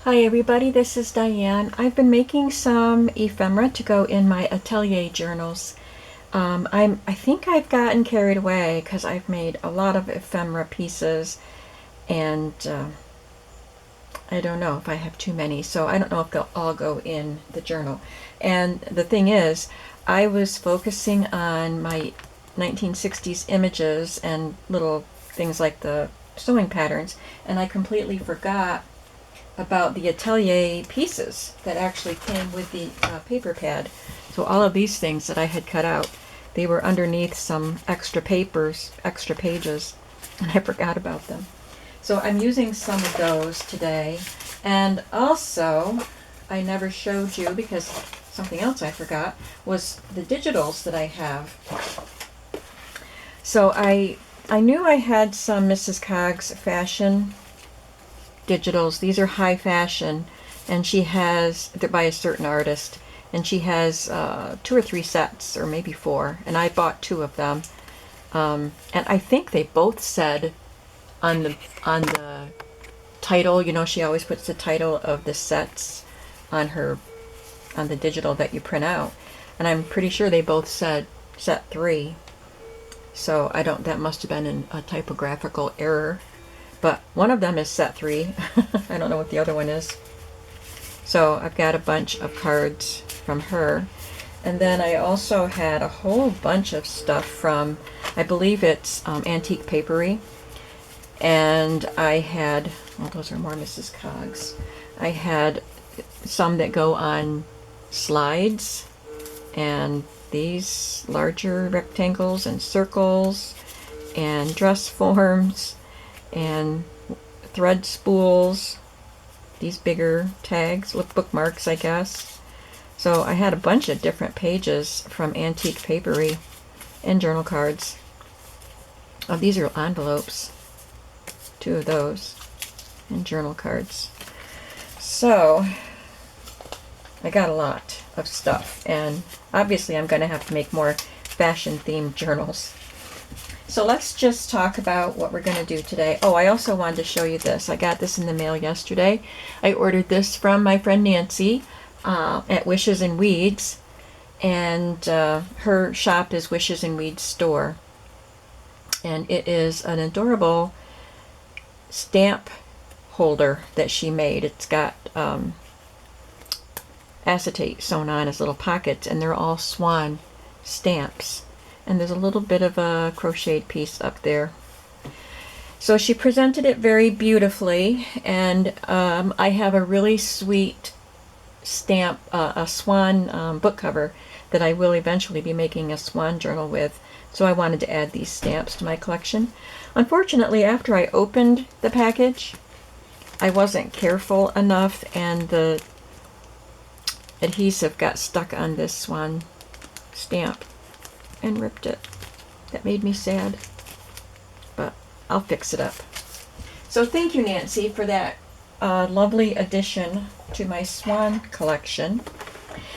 Hi everybody, this is Diane. I've been making some ephemera to go in my Atelier journals. I think I've gotten carried away because I've made a lot of ephemera pieces, and I don't know if I have too many, so I don't know if they'll all go in the journal. And the thing is, I was focusing on my 1960s images and little things like the sewing patterns, and I completely forgot about the Atelier pieces that actually came with the paper pad. So all of these things that I had cut out, they were underneath some extra papers, extra pages, and I forgot about them. So I'm using some of those today. And also, I never showed you, because something else I forgot, was the digitals that I have. So I knew I had some Mrs. Cogs fashion digitals. These are high fashion, and they're by a certain artist, and she has 2 or 3 sets, or maybe 4, and I bought 2 of them. And I think they both said on the title, you know, she always puts the title of the sets on the digital that you print out, and I'm pretty sure they both said set 3. So that must have been a typographical error. But one of them is set 3. I don't know what the other one is. So I've got a bunch of cards from her. And then I also had a whole bunch of stuff from, I believe it's Antique Paperie. And I had, well, those are more Mrs. Cogs. I had some that go on slides, and these larger rectangles and circles and dress forms and thread spools, these bigger tags with bookmarks, I guess. So I had a bunch of different pages from Antique Paperie and journal cards. Oh, these are envelopes, 2 of those, and journal cards. So I got a lot of stuff, and obviously I'm going to have to make more fashion themed journals. So let's just talk about what we're going to do today. Oh, I also wanted to show you this. I got this in the mail yesterday. I ordered this from my friend Nancy at Wishes and Weeds, and her shop is Wishes and Weeds Store. And it is an adorable stamp holder that she made. It's got acetate sewn on as little pockets, and they're all swan stamps. And there's a little bit of a crocheted piece up there. So she presented it very beautifully, and I have a really sweet stamp, a swan book cover that I will eventually be making a swan journal with. So I wanted to add these stamps to my collection. Unfortunately, after I opened the package, I wasn't careful enough, and the adhesive got stuck on this swan stamp and ripped it. That made me sad, but I'll fix it up. So thank you, Nancy, for that lovely addition to my swan collection.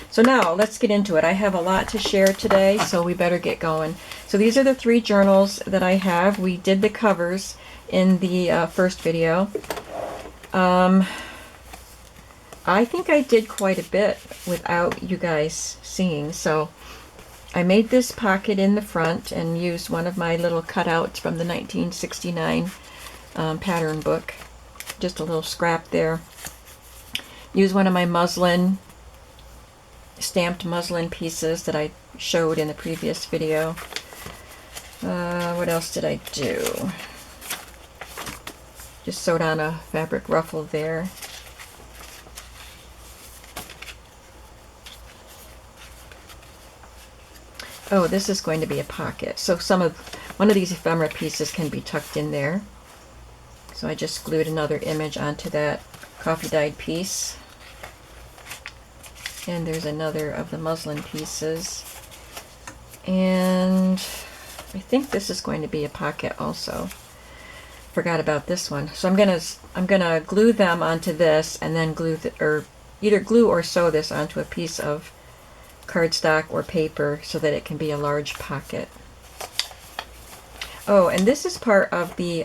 So now let's get into it. I have a lot to share today, so we better get going. So these are the 3 journals that I have. We did the covers in the first video. I think I did quite a bit without you guys seeing, so I made this pocket in the front and used one of my little cutouts from the 1969 pattern book. Just a little scrap there. Used one of my stamped muslin pieces that I showed in the previous video. What else did I do? Just sewed on a fabric ruffle there. Oh, this is going to be a pocket. So one of these ephemera pieces can be tucked in there. So I just glued another image onto that coffee dyed piece. And there's another of the muslin pieces. And I think this is going to be a pocket also. Forgot about this one. So I'm gonna glue them onto this, and then either glue or sew this onto a piece of cardstock or paper so that it can be a large pocket. Oh, and this is part of the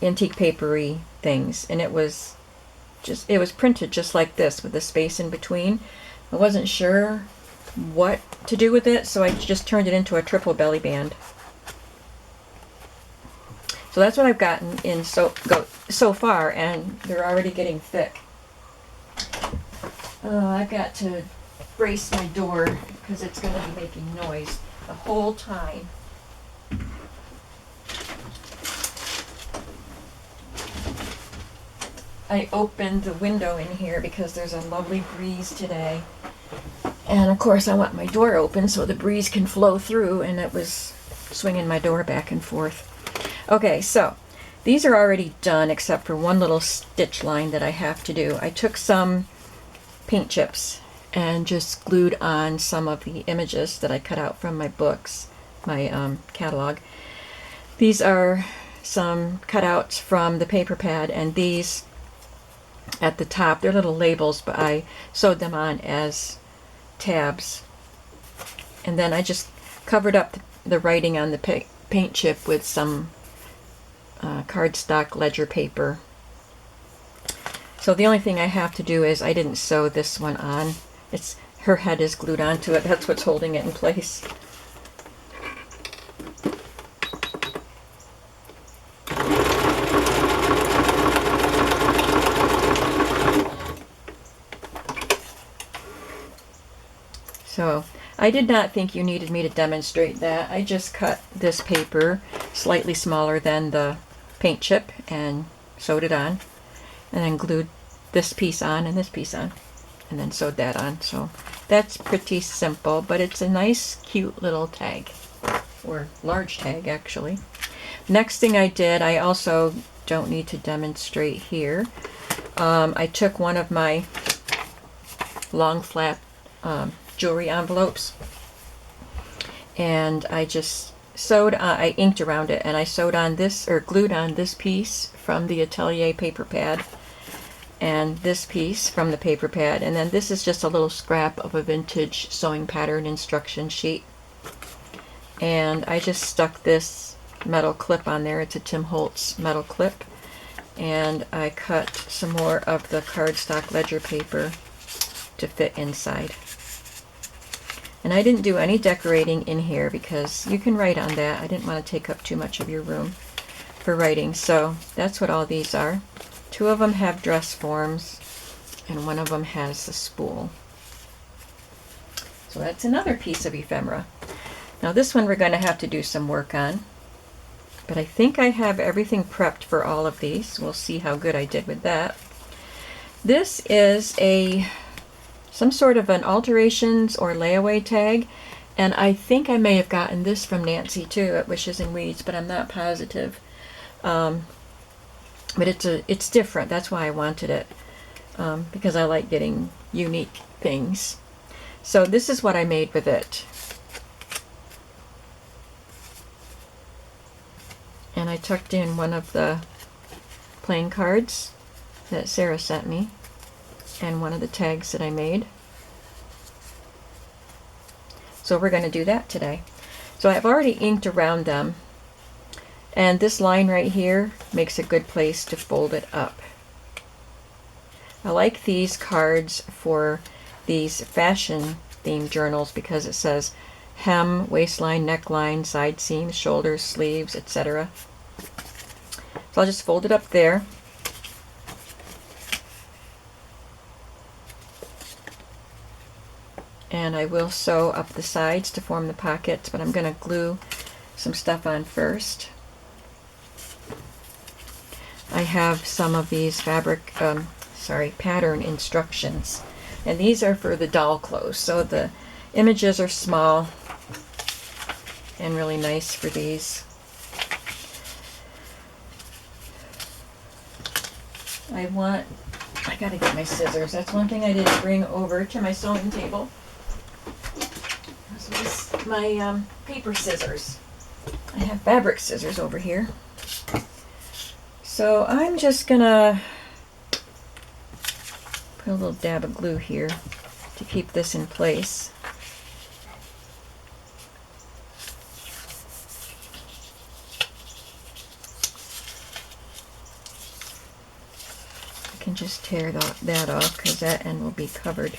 antique papery things, and it was printed just like this with the space in between. I wasn't sure what to do with it, so I just turned it into a triple belly band. So that's what I've gotten in so far, and they're already getting thick. I've got to brace my door because it's going to be making noise the whole time. I opened the window in here because there's a lovely breeze today. And of course I want my door open so the breeze can flow through, and it was swinging my door back and forth. Okay, so these are already done except for one little stitch line that I have to do. I took some paint chips and just glued on some of the images that I cut out from my books, my catalog. These are some cutouts from the paper pad, and these at the top, they're little labels, but I sewed them on as tabs. And then I just covered up the writing on the paint chip with some cardstock ledger paper. So the only thing I have to do is, I didn't sew this one on. Her head is glued onto it. That's what's holding it in place. So I did not think you needed me to demonstrate that. I just cut this paper slightly smaller than the paint chip and sewed it on, and then glued this piece on and this piece on, and then sewed that on. So that's pretty simple, but it's a nice cute little tag, or large tag actually. Next thing I did, I also don't need to demonstrate here. I took one of my long flat jewelry envelopes, and I just sewed I inked around it, and I sewed on this, or glued on this piece from the Atelier paper pad, and this piece from the paper pad, and then this is just a little scrap of a vintage sewing pattern instruction sheet, and I just stuck this metal clip on there. It's a Tim Holtz metal clip, and I cut some more of the cardstock ledger paper to fit inside. And I didn't do any decorating in here because you can write on that. I didn't want to take up too much of your room for writing. So that's what all these are. Two of them have dress forms, and one of them has a spool. So that's another piece of ephemera. Now this one we're going to have to do some work on, but I think I have everything prepped for all of these. We'll see how good I did with that. This is some sort of an alterations or layaway tag, and I think I may have gotten this from Nancy too at Wishes and Weeds, but I'm not positive. But it's different. That's why I wanted it, because I like getting unique things. So this is what I made with it. And I tucked in one of the playing cards that Sarah sent me, and one of the tags that I made. So we're going to do that today. So I've already inked around them, and this line right here makes a good place to fold it up. I like these cards for these fashion themed journals because it says hem, waistline, neckline, side seams, shoulders, sleeves, etc. So I'll just fold it up there. And I will sew up the sides to form the pockets, but I'm going to glue some stuff on first. I have some of these pattern instructions, and these are for the doll clothes. So the images are small and really nice for these. I gotta get my scissors. That's one thing I didn't bring over to my sewing table. My paper scissors. I have fabric scissors over here. So I'm just gonna put a little dab of glue here to keep this in place. can just tear that off because that end will be covered.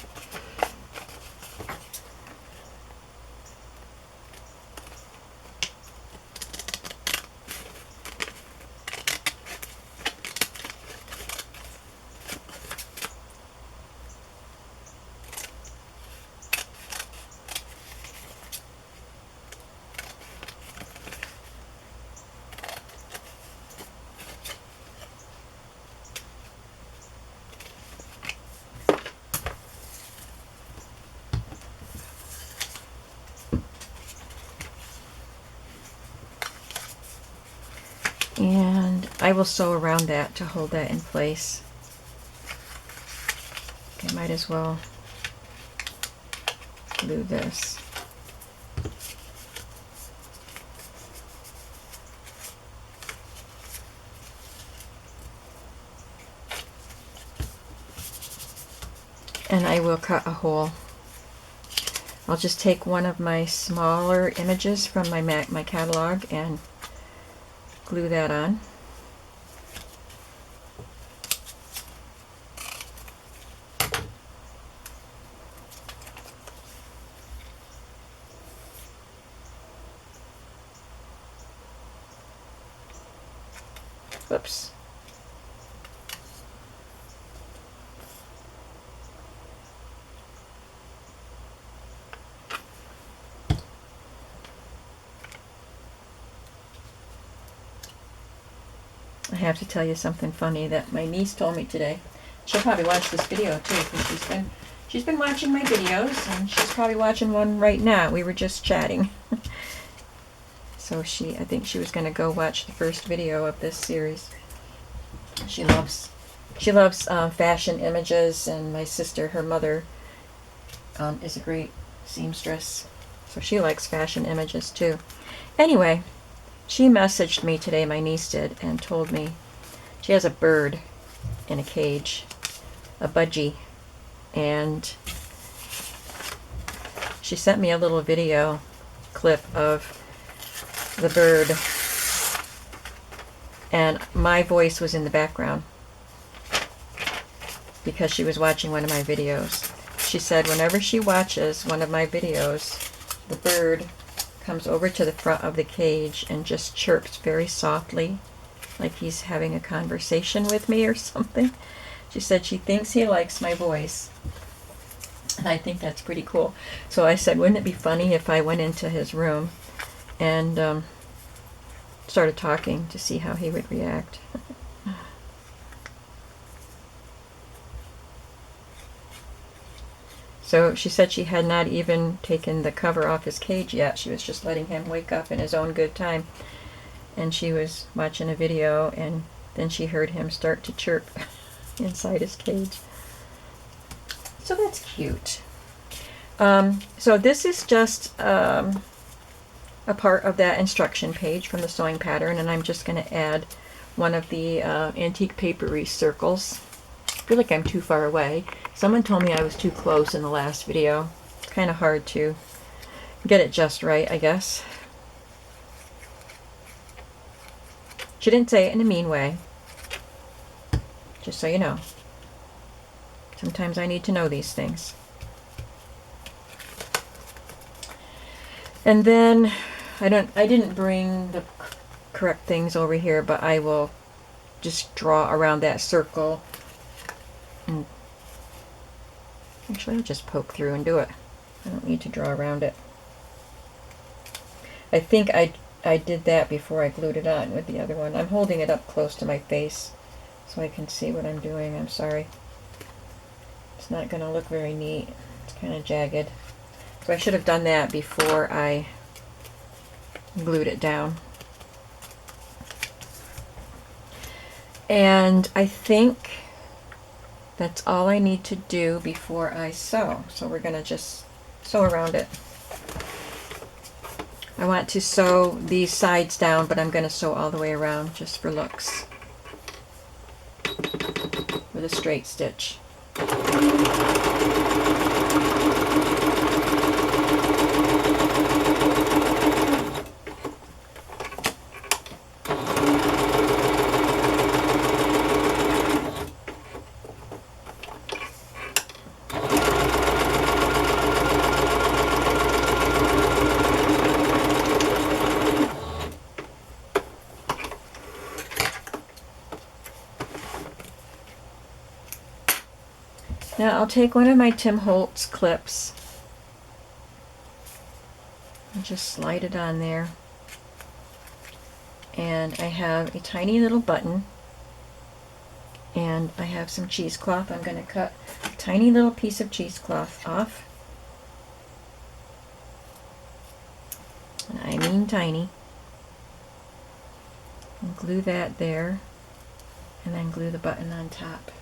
And I will sew around that to hold that in place. Okay, might as well glue this. And I will cut a hole. I'll just take one of my smaller images from my catalog and glue that on. Oops. I have to tell you something funny that my niece told me today. She'll probably watch this video too, because she's been watching my videos, and she's probably watching one right now. We were just chatting. So I think she was going to go watch the first video of this series. She loves fashion images, and my sister, her mother, is a great seamstress, so she likes fashion images too. Anyway, she messaged me today, my niece did, and told me she has a bird in a cage, a budgie, and she sent me a little video clip of the bird, and my voice was in the background because she was watching one of my videos. She said whenever she watches one of my videos, the bird comes over to the front of the cage and just chirps very softly, like he's having a conversation with me or something. She said she thinks he likes my voice, and I think that's pretty cool. So I said, wouldn't it be funny if I went into his room and started talking to see how he would react. So she said she had not even taken the cover off his cage yet. She was just letting him wake up in his own good time. And she was watching a video, and then she heard him start to chirp inside his cage. So that's cute. So this is just a part of that instruction page from the sewing pattern, and I'm just going to add one of the antique papery circles. I feel like I'm too far away. Someone told me I was too close in the last video. It's kind of hard to get it just right, I guess. She didn't say it in a mean way. Just so you know. Sometimes I need to know these things. And then I didn't bring the correct things over here, but I will just draw around that circle. And actually, I'll just poke through and do it. I don't need to draw around it. I think I did that before I glued it on with the other one. I'm holding it up close to my face so I can see what I'm doing. I'm sorry. It's not going to look very neat. It's kind of jagged. So I should have done that before I glued it down. And I think that's all I need to do before I sew. So we're going to just sew around it. I want to sew these sides down, but I'm going to sew all the way around just for looks with a straight stitch. Now I'll take one of my Tim Holtz clips and just slide it on there. And I have a tiny little button, and I have some cheesecloth. I'm going to cut a tiny little piece of cheesecloth off. And I mean tiny. And glue that there, and then glue the button on top.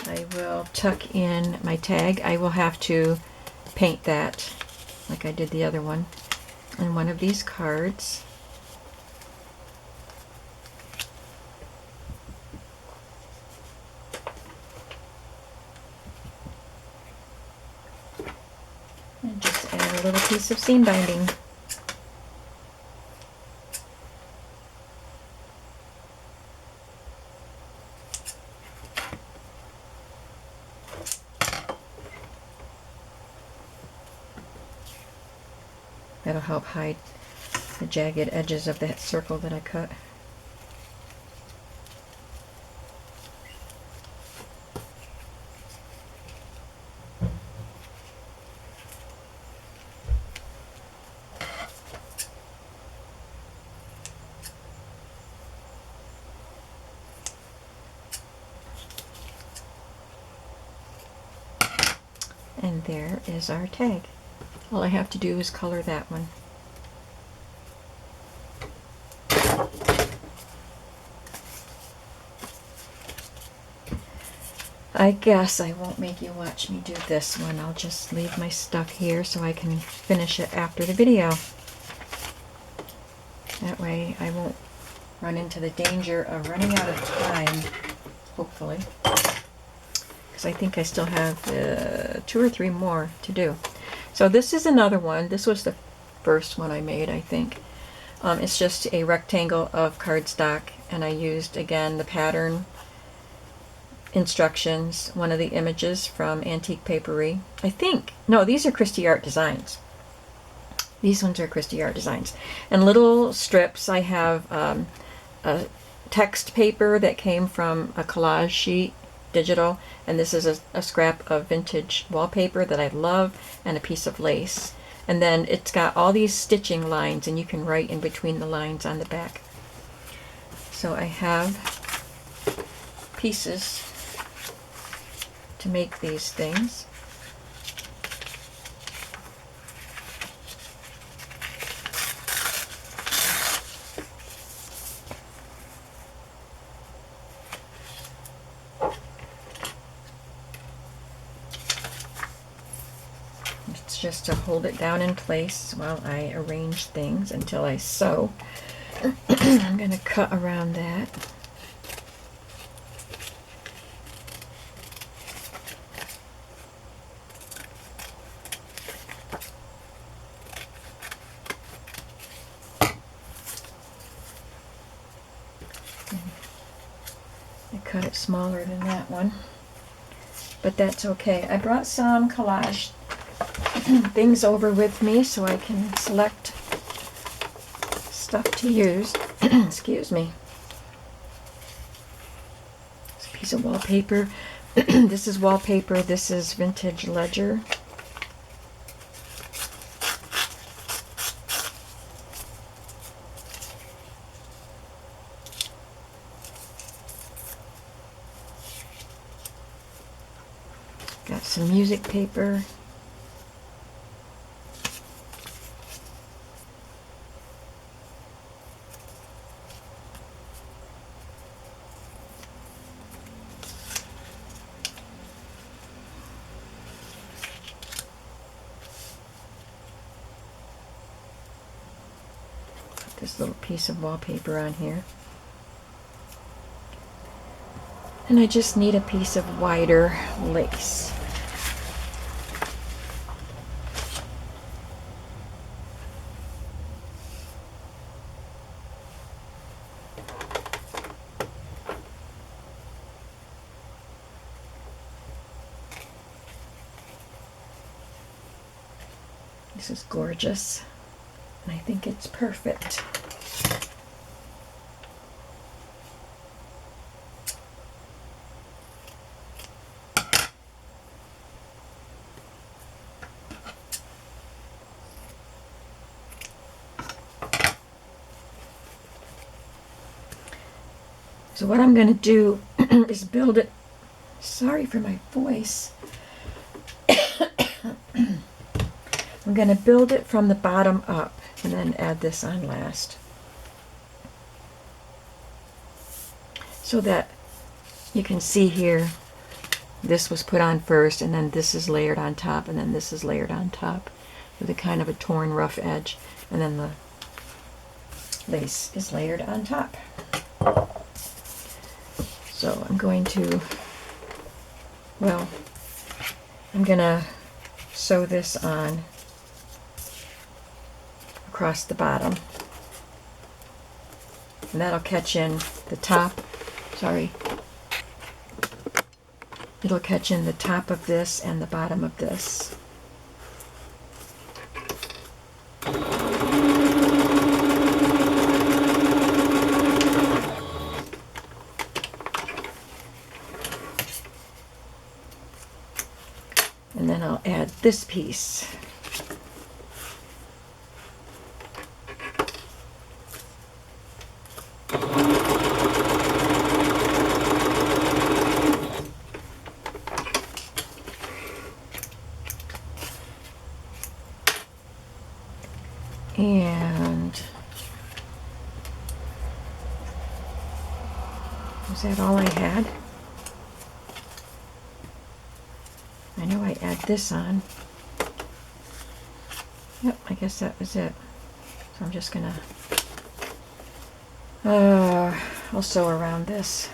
I will tuck in my tag. I will have to paint that like I did the other one on one of these cards. And just add a little piece of seam binding. That'll help hide the jagged edges of that circle that I cut. And there is our tag. All I have to do is color that one. I guess I won't make you watch me do this one. I'll just leave my stuff here so I can finish it after the video. That way I won't run into the danger of running out of time, hopefully. Because I think I still have 2 or 3 more to do. So this is another one. This was the first one I made, I think. It's just a rectangle of cardstock, and I used, again, the pattern instructions, one of the images from Antique Paperie. I think, no, these are Kristie Art Designs. These ones are Kristie Art Designs. And little strips. I have a text paper that came from a collage sheet, digital, and this is a scrap of vintage wallpaper that I love, and a piece of lace. And then it's got all these stitching lines, and you can write in between the lines on the back. So I have pieces to make these things. It's just to hold it down in place while I arrange things until I sew. I'm going to cut around that. I cut it smaller than that one, but that's okay. I brought some collage things over with me so I can select stuff to use. Excuse me. It's a piece of wallpaper. This is wallpaper. This is vintage ledger. Got some music paper. Put this little piece of wallpaper on here. And I just need a piece of wider lace. This is gorgeous, and I think it's perfect. So what I'm going to do is build it. Sorry for my voice. I'm going to build it from the bottom up and then add this on last. So that you can see here, this was put on first, and then this is layered on top, and then this is layered on top with a kind of a torn rough edge, and then the lace is layered on top. So I'm going to, well, I'm going to sew this on across the bottom, and that'll catch in the top, sorry, it'll catch in the top of this and the bottom of this. And then I'll add this piece. And was that all I had? I know I add this on. Yep, I guess that was it. So I'm just gonna I'll sew around this.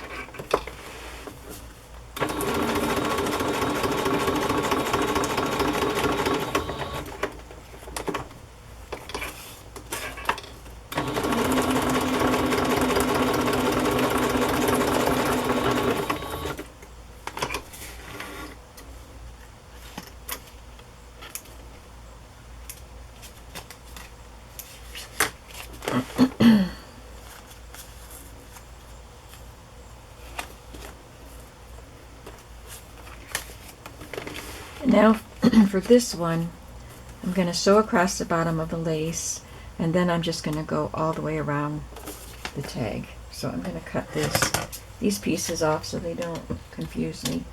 Now for this one, I'm going to sew across the bottom of the lace, and then I'm just going to go all the way around the tag. So I'm going to cut these pieces off so they don't confuse me.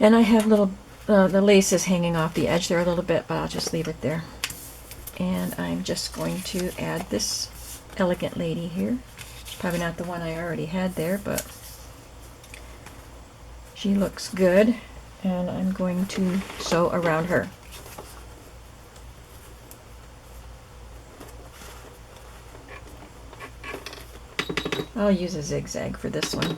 And I have little, the lace is hanging off the edge there a little bit, but I'll just leave it there. And I'm just going to add this elegant lady here. Probably not the one I already had there, but she looks good. And I'm going to sew around her. I'll use a zigzag for this one.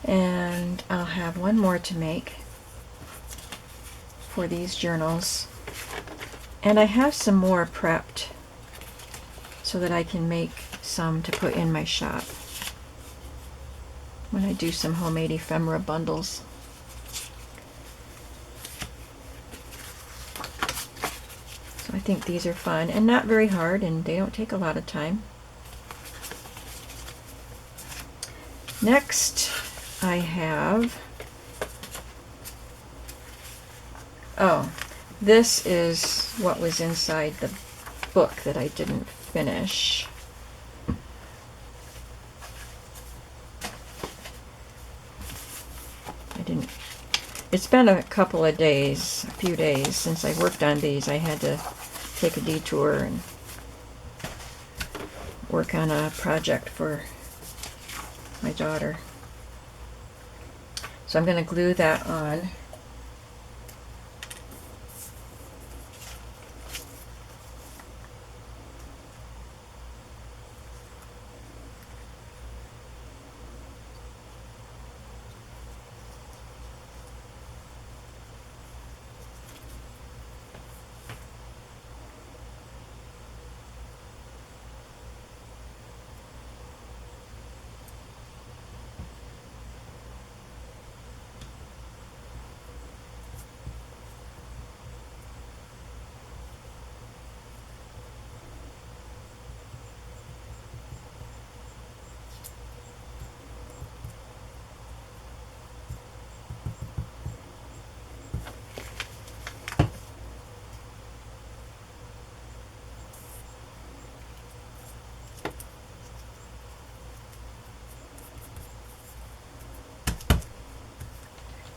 And I'll have one more to make for these journals. And I have some more prepped so that I can make some to put in my shop when I do some homemade ephemera bundles. So I think these are fun and not very hard, and they don't take a lot of time. Next, I have, oh, this is what was inside the book that I didn't finish. It's been a couple of days, a few days since I worked on these. I had to take a detour and work on a project for my daughter. So I'm going to glue that on.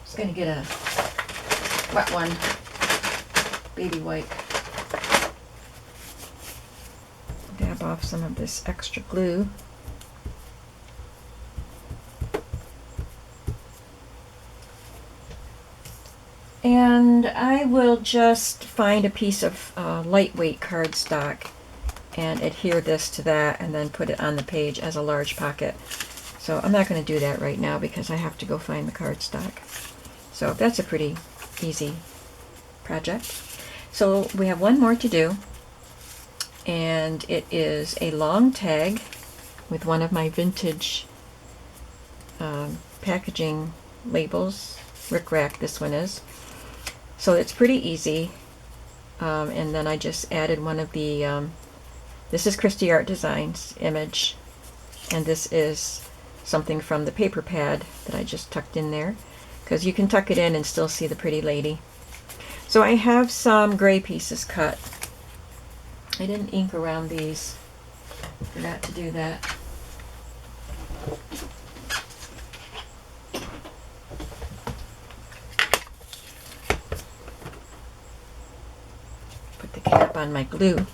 Just going to get a wet one, baby wipe. Dab off some of this extra glue. And I will just find a piece of lightweight cardstock and adhere this to that and then put it on the page as a large pocket. So I'm not going to do that right now because I have to go find the cardstock. So that's a pretty easy project. So we have one more to do, and it is a long tag with one of my vintage packaging labels. Rick-rack, this one is. So it's pretty easy. And then I just added one of the, this is Kristie Art Design's image, and this is something from the paper pad that I just tucked in there, because you can tuck it in and still see the pretty lady. So I have some gray pieces cut. I didn't ink around these. Forgot to do that. Put the cap on my glue.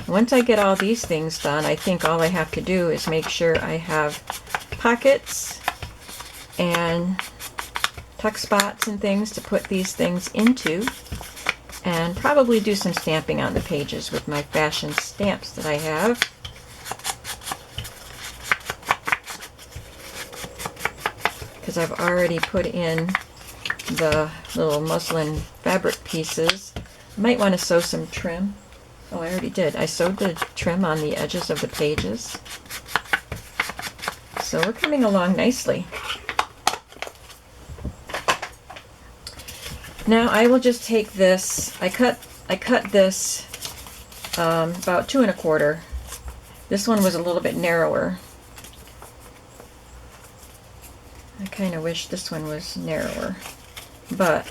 Once I get all these things done, I think all I have to do is make sure I have pockets and tuck spots and things to put these things into, and probably do some stamping on the pages with my fashion stamps that I have. Because I've already put in the little muslin fabric pieces. I might want to sew some trim. Oh, I already did. I sewed the trim on the edges of the pages. So we're coming along nicely. Now I will just take this. I cut this about 2 1/4. This one was a little bit narrower. I kind of wish this one was narrower, but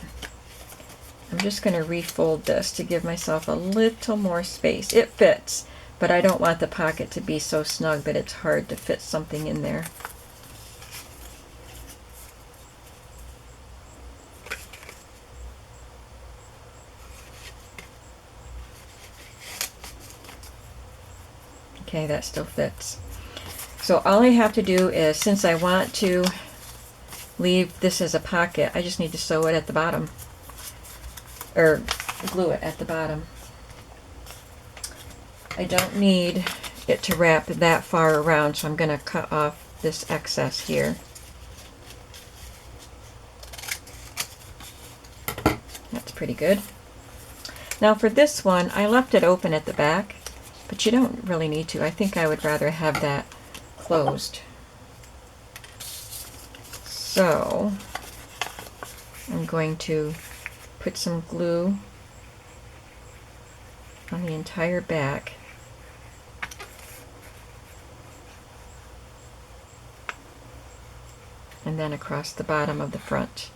I'm just going to refold this to give myself a little more space. It fits, but I don't want the pocket to be so snug that it's hard to fit something in there. Okay, that still fits. So all I have to do is, since I want to leave this as a pocket, I just need to sew it at the bottom, or glue it at the bottom. I don't need it to wrap that far around, so I'm going to cut off this excess here. That's pretty good. Now for this one, I left it open at the back, but you don't really need to. I think I would rather have that closed. So I'm going to put some glue on the entire back. And then across the bottom of the front.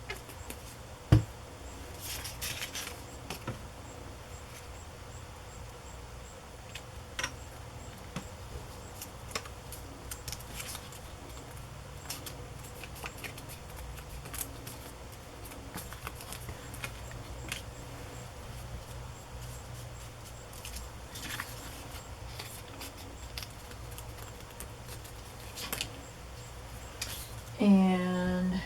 And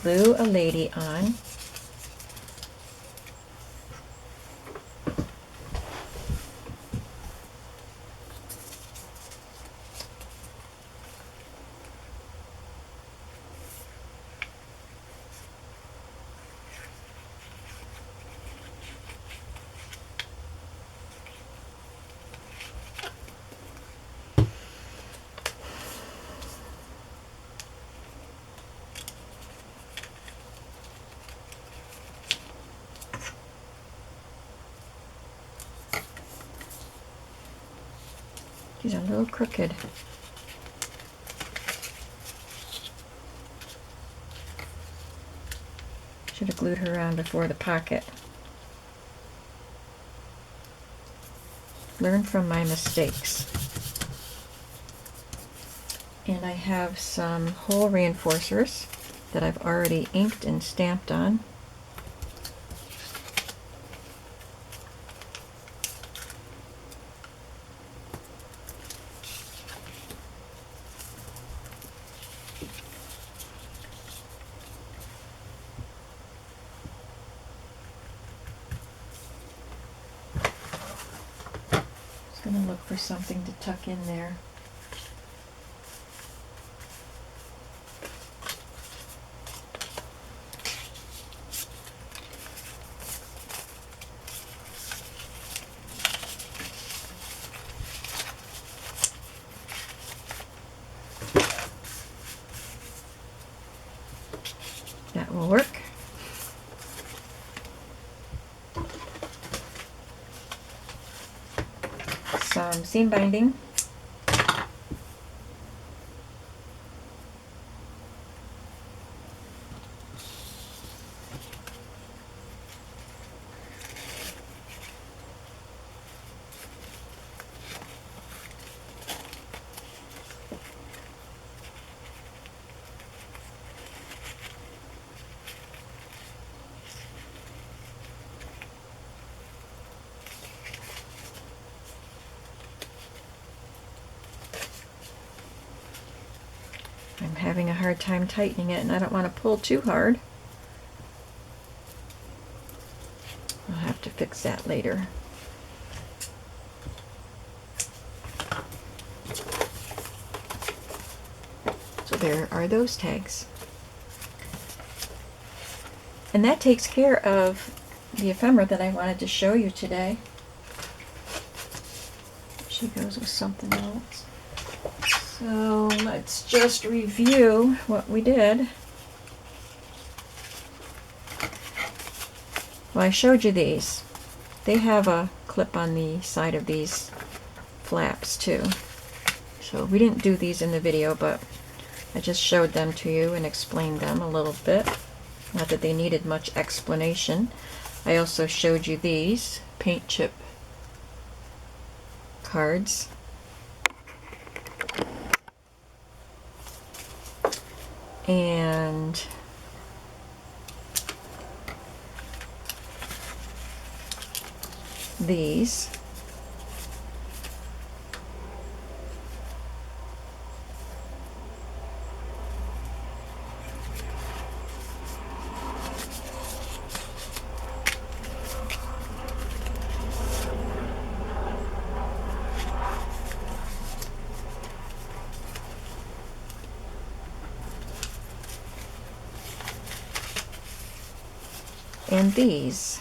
glue a lady on. She's a little crooked. Should have glued her on before the pocket. Learn from my mistakes. And I have some hole reinforcers that I've already inked and stamped on. Just going to look for something to tuck in there. That will work. Some seam binding. I'm having a hard time tightening it, and I don't want to pull too hard. I'll have to fix that later. So there are those tags. And that takes care of the ephemera that I wanted to show you today. She goes with something else. So let's just review what we did. Well, I showed you these. They have a clip on the side of these flaps too. So we didn't do these in the video, but I just showed them to you and explained them a little bit. Not that they needed much explanation. I also showed you these paint chip cards. And these. and these.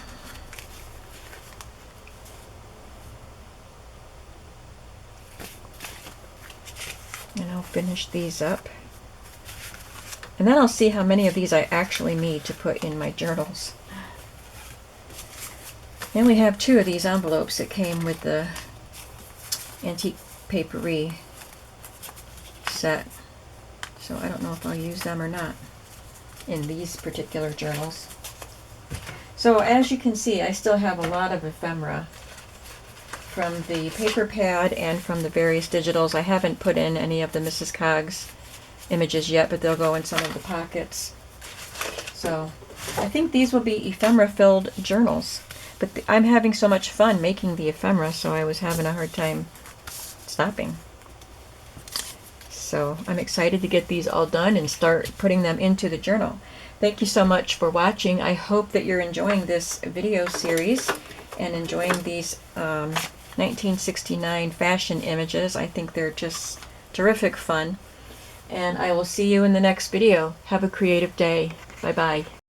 And I'll finish these up. And then I'll see how many of these I actually need to put in my journals. I only have 2 of these envelopes that came with the Antique Paperie set. So I don't know if I'll use them or not in these particular journals. So as you can see, I still have a lot of ephemera from the paper pad and from the various digitals. I haven't put in any of the Mrs. Cogs images yet, but they'll go in some of the pockets. So I think these will be ephemera-filled journals. But I'm having so much fun making the ephemera, so I was having a hard time stopping. So I'm excited to get these all done and start putting them into the journal. Thank you so much for watching. I hope that you're enjoying this video series and enjoying these 1969 fashion images. I think they're just terrific fun. And I will see you in the next video. Have a creative day. Bye-bye.